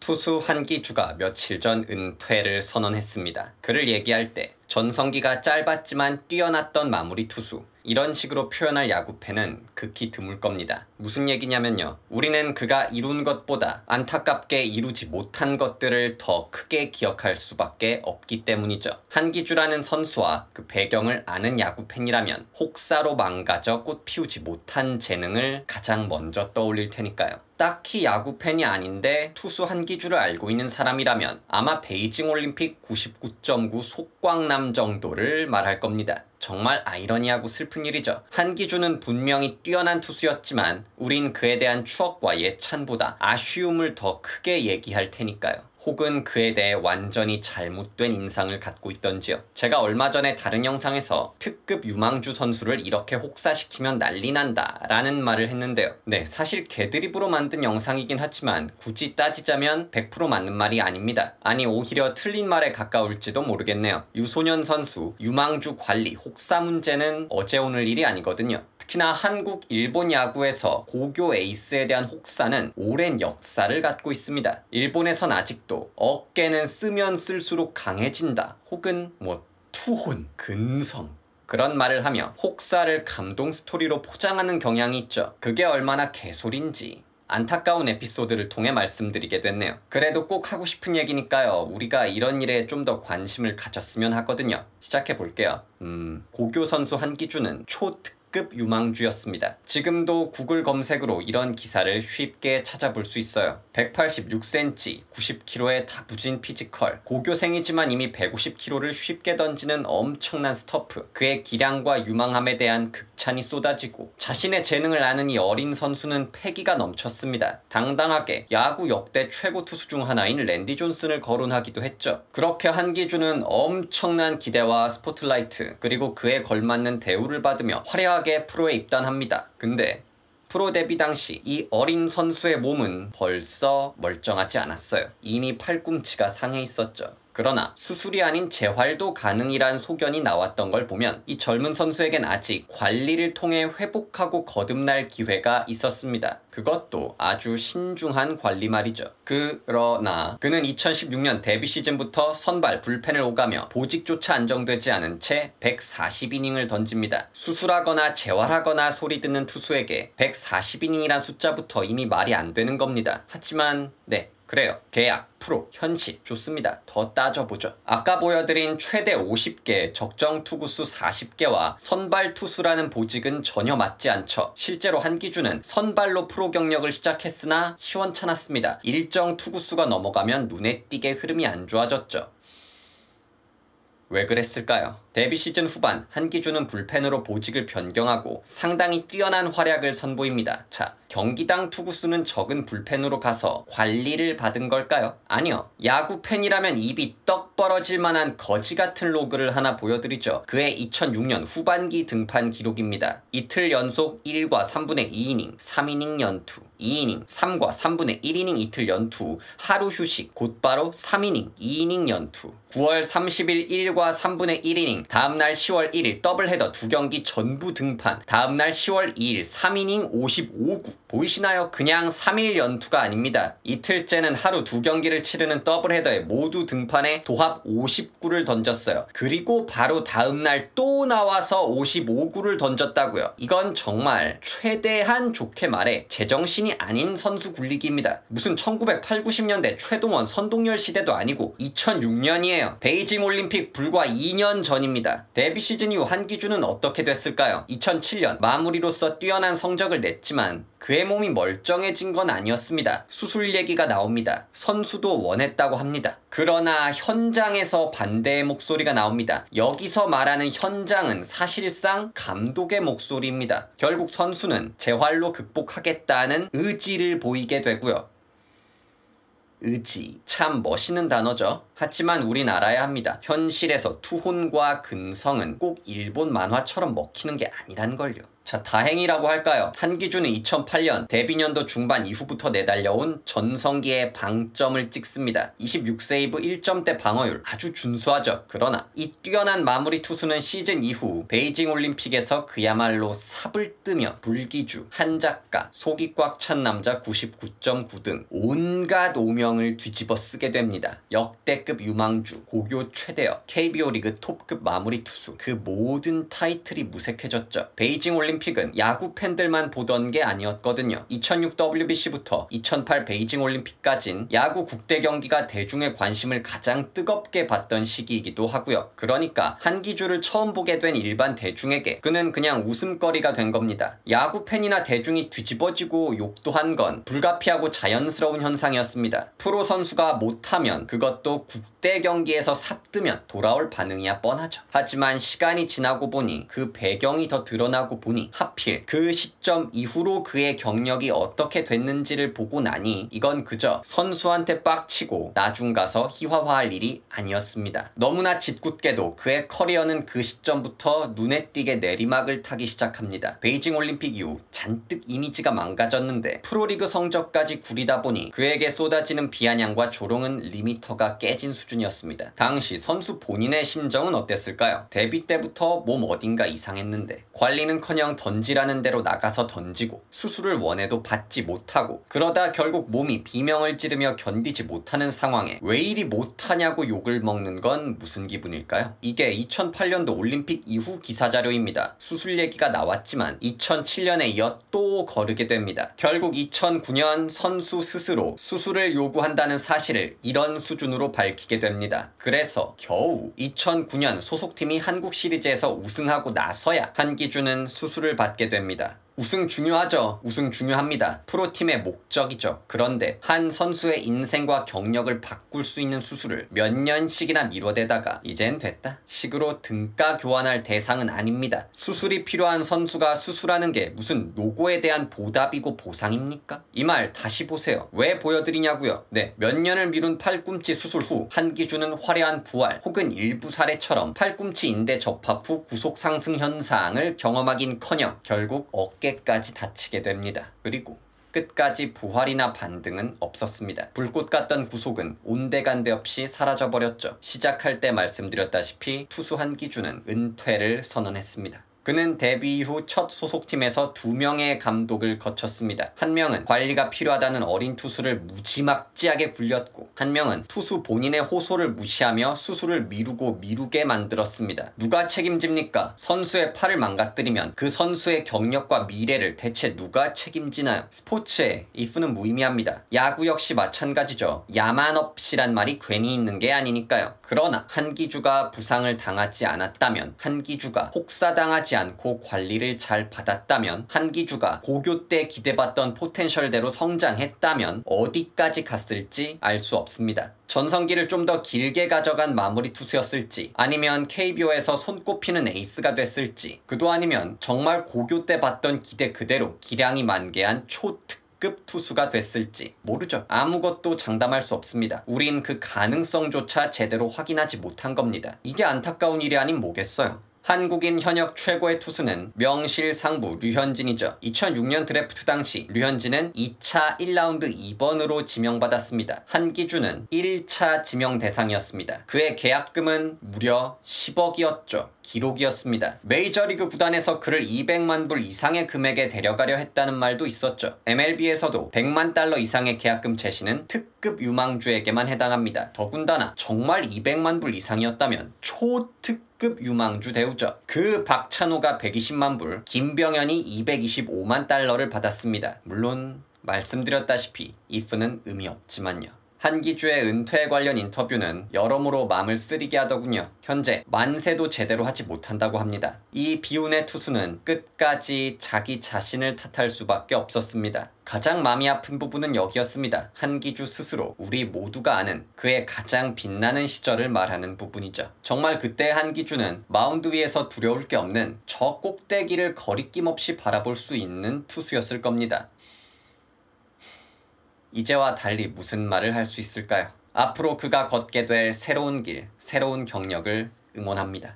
투수 한기주가 며칠 전 은퇴를 선언했습니다. 그를 얘기할 때 전성기가 짧았지만 뛰어났던 마무리 투수, 이런 식으로 표현할 야구팬은 극히 드물 겁니다. 무슨 얘기냐면요, 우리는 그가 이룬 것보다 안타깝게 이루지 못한 것들을 더 크게 기억할 수밖에 없기 때문이죠. 한기주라는 선수와 그 배경을 아는 야구팬이라면 혹사로 망가져 꽃 피우지 못한 재능을 가장 먼저 떠올릴 테니까요. 딱히 야구팬이 아닌데 투수 한기주를 알고 있는 사람이라면 아마 베이징 올림픽 99.9 속광남 정도를 말할 겁니다. 정말 아이러니하고 슬픈 일이죠. 한기주는 분명히 뛰어난 투수였지만 우린 그에 대한 추억과 예찬보다 아쉬움을 더 크게 얘기할 테니까요. 혹은 그에 대해 완전히 잘못된 인상을 갖고 있던지요. 제가 얼마 전에 다른 영상에서 특급 유망주 선수를 이렇게 혹사시키면 난리 난다 라는 말을 했는데요. 네, 사실 개드립으로 만든 영상이긴 하지만 굳이 따지자면 100% 맞는 말이 아닙니다. 아니, 오히려 틀린 말에 가까울지도 모르겠네요. 유소년 선수 유망주 관리 혹사 문제는 어제 오늘 일이 아니거든요. 특히나 한국, 일본 야구에서 고교 에이스에 대한 혹사는 오랜 역사를 갖고 있습니다. 일본에선 아직도 어깨는 쓰면 쓸수록 강해진다, 혹은 투혼, 근성, 그런 말을 하며 혹사를 감동 스토리로 포장하는 경향이 있죠. 그게 얼마나 개소린지 안타까운 에피소드를 통해 말씀드리게 됐네요. 그래도 꼭 하고 싶은 얘기니까요, 우리가 이런 일에 좀 더 관심을 가졌으면 하거든요. 시작해 볼게요. 고교 선수 한기주는 초특급 유망주였습니다. 지금도 구글 검색으로 이런 기사를 쉽게 찾아볼 수 있어요. 186cm, 90kg의 다부진 피지컬, 고교생이지만 이미 150kg를 쉽게 던지는 엄청난 스터프, 그의 기량과 유망함에 대한 극찬이 쏟아지고 자신의 재능을 아는 이 어린 선수는 패기가 넘쳤습니다. 당당하게 야구 역대 최고 투수 중 하나인 랜디 존슨을 거론하기도 했죠. 그렇게 한기주는 엄청난 기대와 스포트라이트, 그리고 그에 걸맞는 대우를 받으며 화려하게 프로에 입단합니다. 근데 프로 데뷔 당시 이 어린 선수의 몸은 벌써 멀쩡하지 않았어요. 이미 팔꿈치가 상해 있었죠. 그러나 수술이 아닌 재활도 가능이란 소견이 나왔던 걸 보면 이 젊은 선수에겐 아직 관리를 통해 회복하고 거듭날 기회가 있었습니다. 그것도 아주 신중한 관리 말이죠. 그러나 그는 2016년 데뷔 시즌부터 선발 불펜을 오가며 보직조차 안정되지 않은 채 140이닝을 던집니다. 수술하거나 재활하거나 소리 듣는 투수에게 140이닝이란 숫자부터 이미 말이 안 되는 겁니다. 하지만 그래요. 계약, 프로, 현실 좋습니다. 더 따져보죠. 아까 보여드린 최대 50개, 적정 투구수 40개와 선발 투수라는 보직은 전혀 맞지 않죠. 실제로 한기주는 선발로 프로 경력을 시작했으나 시원찮았습니다. 일정 투구수가 넘어가면 눈에 띄게 흐름이 안 좋아졌죠. 왜 그랬을까요? 데뷔 시즌 후반 한기주는 불펜으로 보직을 변경하고 상당히 뛰어난 활약을 선보입니다. 자, 경기당 투구수는 적은 불펜으로 가서 관리를 받은 걸까요? 아니요. 야구 팬이라면 입이 떡 벌어질 만한 거지 같은 로그를 하나 보여드리죠. 그의 2006년 후반기 등판 기록입니다. 이틀 연속 1과 3분의 2이닝, 3이닝 연투, 2이닝, 3과 3분의 1이닝 이틀 연투, 하루 휴식, 곧바로 3이닝, 2이닝 연투. 9월 30일 1과 3분의 1이닝, 다음날 10월 1일 더블헤더 2경기 전부 등판, 다음날 10월 2일 3이닝 55구. 보이시나요? 그냥 3일 연투가 아닙니다. 이틀째는 하루 2경기를 치르는 더블헤더에 모두 등판해 도합 50구를 던졌어요. 그리고 바로 다음날 또 나와서 55구를 던졌다고요. 이건 정말 최대한 좋게 말해 제정신이 아닌 선수 굴리기입니다. 무슨 1980, 90년대 최동원, 선동열 시대도 아니고 2006년이에요. 베이징 올림픽 불과 2년 전입니다. 데뷔 시즌 이후 한기주는 어떻게 됐을까요? 2007년 마무리로서 뛰어난 성적을 냈지만 그의 몸이 멀쩡해진 건 아니었습니다. 수술 얘기가 나옵니다. 선수도 원했다고 합니다. 그러나 현장에서 반대의 목소리가 나옵니다. 여기서 말하는 현장은 사실상 감독의 목소리입니다. 결국 선수는 재활로 극복하겠다는 의지를 보이게 되고요. 의지, 참 멋있는 단어죠. 하지만 우린 알아야 합니다. 현실에서 투혼과 근성은 꼭 일본 만화처럼 먹히는 게 아니란 걸요. 자, 다행이라고 할까요? 한기준은 2008년 데뷔년도 중반 이후부터 내달려온 전성기의 방점을 찍습니다. 26세이브 1점대 방어율 아주 준수하죠. 그러나 이 뛰어난 마무리 투수는 시즌 이후 베이징 올림픽에서 그야말로 삽을 뜨며 불기주, 한작가, 속이 꽉 찬 남자 99.9 등 온갖 오명을 뒤집어 쓰게 됩니다. 역대급 유망주, 고교 최대역, KBO 리그 톱급 마무리 투수, 그 모든 타이틀이 무색해졌죠. 베이징 올림픽은 야구 팬들만 보던 게 아니었거든요. 2006 WBC부터 2008 베이징 올림픽까진 야구 국대 경기가 대중의 관심을 가장 뜨겁게 받던 시기이기도 하고요. 그러니까 한기주를 처음 보게 된 일반 대중에게 그는 그냥 웃음거리가 된 겁니다. 야구 팬이나 대중이 뒤집어지고 욕도 한 건 불가피하고 자연스러운 현상이었습니다. 프로 선수가 못하면, 그것도 국대 경기에서 삽뜨면 돌아올 반응이야 뻔하죠. 하지만 시간이 지나고 보니, 그 배경이 더 드러나고 보니, 하필 그 시점 이후로 그의 경력이 어떻게 됐는지를 보고 나니 이건 그저 선수한테 빡치고 나중 가서 희화화할 일이 아니었습니다. 너무나 짓궂게도 그의 커리어는 그 시점부터 눈에 띄게 내리막을 타기 시작합니다. 베이징 올림픽 이후 잔뜩 이미지가 망가졌는데 프로리그 성적까지 구리다 보니 그에게 쏟아지는 비아냥과 조롱은 리미터가 깨진 수준이었습니다. 당시 선수 본인의 심정은 어땠을까요? 데뷔 때부터 몸 어딘가 이상했는데 관리는커녕 던지라는 대로 나가서 던지고 수술을 원해도 받지 못하고, 그러다 결국 몸이 비명을 지르며 견디지 못하는 상황에 왜 이리 못하냐고 욕을 먹는 건 무슨 기분일까요? 이게 2008년도 올림픽 이후 기사자료입니다. 수술 얘기가 나왔지만 2007년에 이어 또 거르게 됩니다. 결국 2009년 선수 스스로 수술을 요구한다는 사실을 이런 수준으로 밝히게 됩니다. 그래서 겨우 2009년 소속팀이 한국 시리즈에서 우승하고 나서야 한기준은 수술을 받게 됩니다. 우승 중요하죠. 우승 중요합니다. 프로팀의 목적이죠. 그런데 한 선수의 인생과 경력을 바꿀 수 있는 수술을 몇 년씩이나 미뤄대다가 이젠 됐다 식으로 등가 교환할 대상은 아닙니다. 수술이 필요한 선수가 수술하는 게 무슨 노고에 대한 보답이고 보상입니까? 이 말 다시 보세요. 왜 보여드리냐고요? 네, 몇 년을 미룬 팔꿈치 수술 후 한기준은 화려한 부활 혹은 일부 사례처럼 팔꿈치 인대 접합 후 구속 상승 현상을 경험하긴커녕 결국 어깨까지 다치게 됩니다. 그리고 끝까지 부활이나 반등은 없었습니다. 불꽃 같던 구속은 온데간데 없이 사라져버렸죠. 시작할 때 말씀드렸다시피 투수 한기준은 은퇴를 선언했습니다. 그는 데뷔 이후 첫 소속팀에서 2명의 감독을 거쳤습니다. 한 명은 관리가 필요하다는 어린 투수를 무지막지하게 굴렸고, 한 명은 투수 본인의 호소를 무시하며 수술을 미루게 만들었습니다. 누가 책임집니까? 선수의 팔을 망가뜨리면 그 선수의 경력과 미래를 대체 누가 책임지나요? 스포츠에 if는 무의미합니다. 야구 역시 마찬가지죠. 야만업시란 말이 괜히 있는 게 아니니까요. 그러나 한기주가 부상을 당하지 않았다면, 한기주가 혹사당하지 않고 관리를 잘 받았다면, 한기주가 고교 때 기대받던 포텐셜대로 성장했다면 어디까지 갔을지 알 수 없습니다. 전성기를 좀 더 길게 가져간 마무리 투수였을지, 아니면 KBO에서 손꼽히는 에이스가 됐을지, 그도 아니면 정말 고교 때 받던 기대 그대로 기량이 만개한 초특급 투수가 됐을지 모르죠. 아무것도 장담할 수 없습니다. 우린 그 가능성조차 제대로 확인하지 못한 겁니다. 이게 안타까운 일이 아닌 뭐겠어요. 한국인 현역 최고의 투수는 명실상부 류현진이죠. 2006년 드래프트 당시 류현진은 2차 1라운드 2번으로 지명받았습니다. 한기준은 1차 지명 대상이었습니다. 그의 계약금은 무려 10억이었죠. 기록이었습니다. 메이저리그 구단에서 그를 200만 불 이상의 금액에 데려가려 했다는 말도 있었죠. MLB에서도 100만 달러 이상의 계약금 제시는 특급 유망주에게만 해당합니다. 더군다나 정말 200만 불 이상이었다면 초특급 유망주 대우죠. 그 박찬호가 120만 불, 김병현이 225만 달러를 받았습니다. 물론 말씀드렸다시피 if는 의미 없지만요. 한기주의 은퇴 관련 인터뷰는 여러모로 마음을 쓰리게 하더군요. 현재 만세도 제대로 하지 못한다고 합니다. 이 비운의 투수는 끝까지 자기 자신을 탓할 수밖에 없었습니다. 가장 마음이 아픈 부분은 여기였습니다. 한기주 스스로 우리 모두가 아는 그의 가장 빛나는 시절을 말하는 부분이죠. 정말 그때 한기주는 마운드 위에서 두려울 게 없는 저 꼭대기를 거리낌 없이 바라볼 수 있는 투수였을 겁니다. 이제와 달리 무슨 말을 할 수 있을까요? 앞으로 그가 걷게 될 새로운 길, 새로운 경력을 응원합니다.